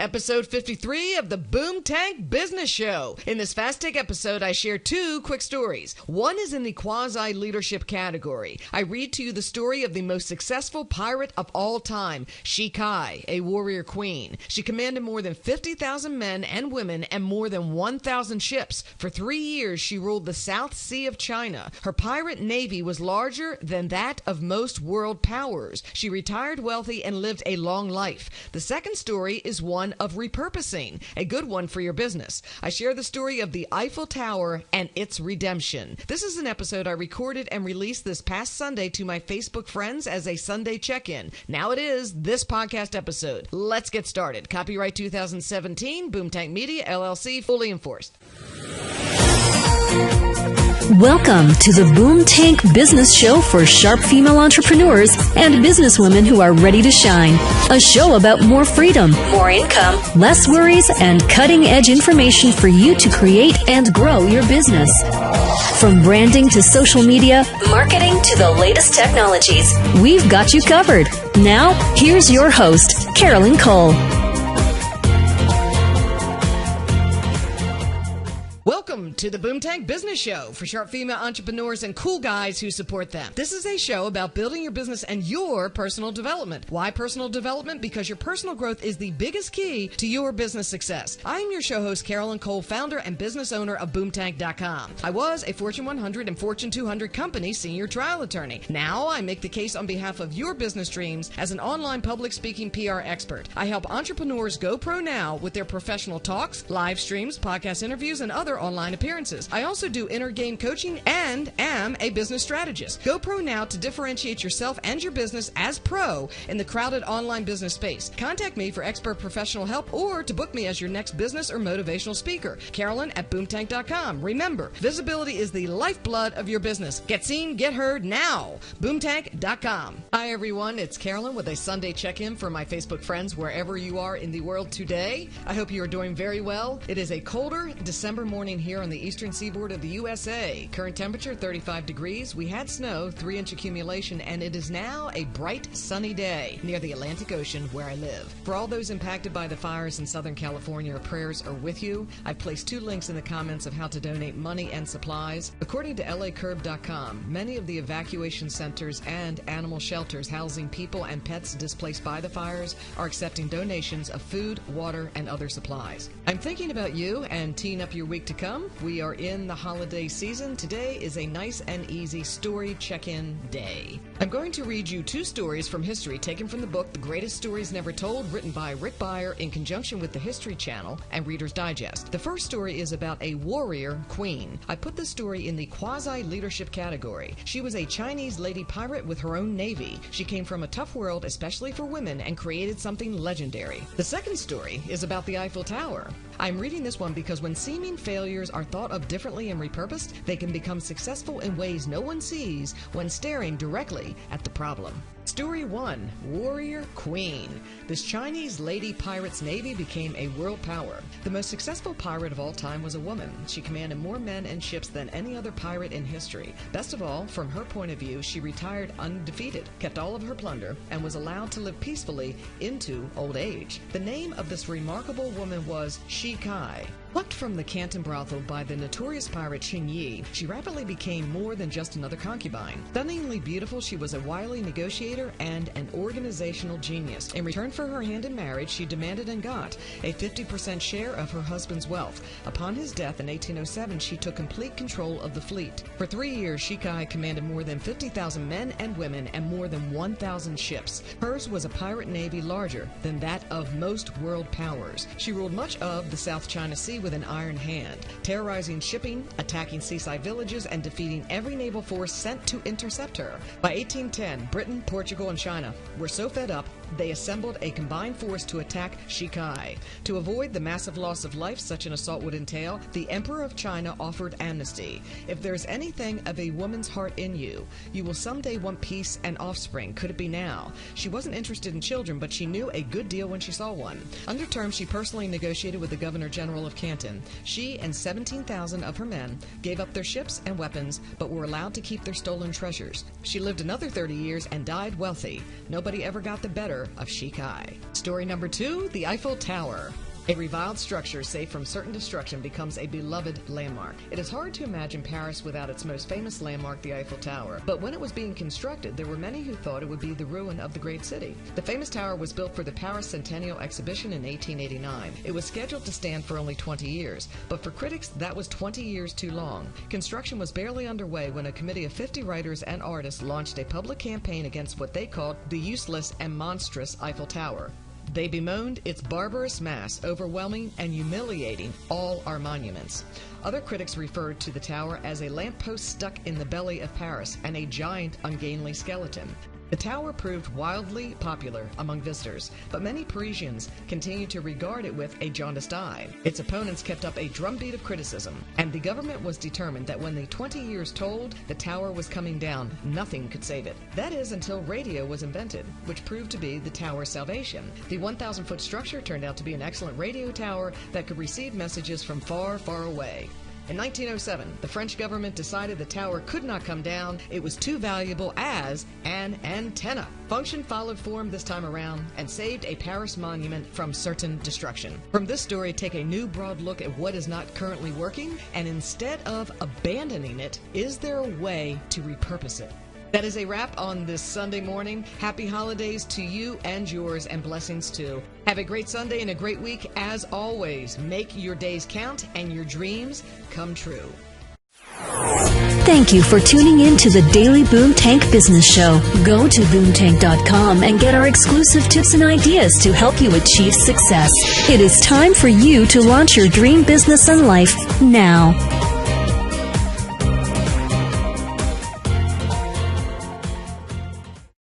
Episode 53 of the Boomtank Business Show. In this Fast Take episode, I share two quick stories. One is in the quasi-leadership category. I read to you the story of the most successful pirate of all time, Hsi Kai, a warrior queen. She commanded more than 50,000 men and women and more than 1,000 ships. For 3 years, she ruled the South Sea of China. Her pirate navy was larger than that of most world powers. She retired wealthy and lived a long life. The second story is one of repurposing, a good one for your business. I share the story of the Eiffel Tower and its redemption. This is an episode I recorded and released this past Sunday to my Facebook friends as a Sunday check-in. Now it is this podcast episode. Let's get started. Copyright 2017, Boomtank Media, LLC, fully enforced. Welcome to the Boomtank Business Show for sharp female entrepreneurs and businesswomen who are ready to shine. A show about more freedom, more income, less worries, and cutting-edge information for you to create and grow your business. From branding to social media, marketing to the latest technologies, we've got you covered. Now, here's your host, Carolyn Cole. Welcome to the Boomtank Business Show for sharp female entrepreneurs and cool guys who support them. This is a show about building your business and your personal development. Why personal development? Because your personal growth is the biggest key to your business success. I'm your show host, Carolyn Cole, founder and business owner of Boomtank.com. I was a Fortune 100 and Fortune 200 company senior trial attorney. Now I make the case on behalf of your business dreams as an online public speaking PR expert. I help entrepreneurs go pro now with their professional talks, live streams, podcast interviews, and other online appearances. I also do inner game coaching and am a business strategist. Go pro now to differentiate yourself and your business as pro in the crowded online business space. Contact me for expert professional help or to book me as your next business or motivational speaker. Carolyn at Boomtank.com. Remember, visibility is the lifeblood of your business. Get seen, get heard now. Boomtank.com. Hi everyone, it's Carolyn with a Sunday check-in for my Facebook friends wherever you are in the world today. I hope you are doing very well. It is a colder December morning here on the eastern seaboard of the USA. Current temperature 35 degrees. We had snow, 3-inch accumulation, and it is now a bright sunny day near the Atlantic Ocean where I live. For all those impacted by the fires in Southern California, our prayers are with you. I've placed 2 links in the comments of how to donate money and supplies. According to lacurb.com, many of the evacuation centers and animal shelters housing people and pets displaced by the fires are accepting donations of food, water, and other supplies. I'm thinking about you and teeing up your week to come. We are in the holiday season. Today is a nice and easy story check-in day. I'm going to read you 2 stories from history taken from the book The Greatest Stories Never Told, written by Rick Beyer in conjunction with the History Channel and Reader's Digest. The first story is about a warrior queen. I put this story in the quasi-leadership category. She was a Chinese lady pirate with her own navy. She came from a tough world, especially for women, and created something legendary. The second story is about the Eiffel Tower. I'm reading this one because when seeming failures are thought of differently and repurposed, they can become successful in ways no one sees when staring directly at the problem. Story 1, Warrior Queen. This Chinese lady pirate's navy became a world power. The most successful pirate of all time was a woman. She commanded more men and ships than any other pirate in history. Best of all, from her point of view, she retired undefeated, kept all of her plunder, and was allowed to live peacefully into old age. The name of this remarkable woman was Hsi Kai. Plucked from the Canton brothel by the notorious pirate Qin Yi, she rapidly became more than just another concubine. Stunningly beautiful, she was a wily negotiator and an organizational genius. In return for her hand in marriage, she demanded and got a 50% share of her husband's wealth. Upon his death in 1807, she took complete control of the fleet. For 3 years, Hsi Kai commanded more than 50,000 men and women and more than 1,000 ships. Hers was a pirate navy larger than that of most world powers. She ruled much of the South China Sea with an iron hand, terrorizing shipping, attacking seaside villages, and defeating every naval force sent to intercept her. By 1810, Britain, Portugal, and China were so fed up, they assembled a combined force to attack Hsi Kai. To avoid the massive loss of life such an assault would entail, the Emperor of China offered amnesty. If there's anything of a woman's heart in you, you will someday want peace and offspring. Could it be now? She wasn't interested in children, but she knew a good deal when she saw one. Under terms she personally negotiated with the Governor General of Canton. She and 17,000 of her men gave up their ships and weapons, but were allowed to keep their stolen treasures. She lived another 30 years and died wealthy. Nobody ever got the better daughter of Hsi Kai. Story number 2, the Eiffel Tower. A reviled structure safe from certain destruction becomes a beloved landmark. It is hard to imagine Paris without its most famous landmark, the Eiffel Tower. But when it was being constructed, there were many who thought it would be the ruin of the great city. The famous tower was built for the Paris Centennial Exhibition in 1889. It was scheduled to stand for only 20 years, but for critics, that was 20 years too long. Construction was barely underway when a committee of 50 writers and artists launched a public campaign against what they called the useless and monstrous Eiffel Tower. They bemoaned its barbarous mass, overwhelming and humiliating all our monuments. Other critics referred to the tower as a lamppost stuck in the belly of Paris and a giant, ungainly skeleton. The tower proved wildly popular among visitors, but many Parisians continued to regard it with a jaundiced eye. Its opponents kept up a drumbeat of criticism, and the government was determined that when the 20 years told the tower was coming down, nothing could save it. That is, until radio was invented, which proved to be the tower's salvation. The 1,000-foot structure turned out to be an excellent radio tower that could receive messages from far, far away. In 1907, the French government decided the tower could not come down. It was too valuable as an antenna. Function followed form this time around and saved a Paris monument from certain destruction. From this story, take a new broad look at what is not currently working, and instead of abandoning it, is there a way to repurpose it? That is a wrap on this Sunday morning. Happy holidays to you and yours, and blessings too. Have a great Sunday and a great week. As always, make your days count and your dreams come true. Thank you for tuning in to the Daily Boomtank Business Show. Go to boomtank.com and get our exclusive tips and ideas to help you achieve success. It is time for you to launch your dream business and life now.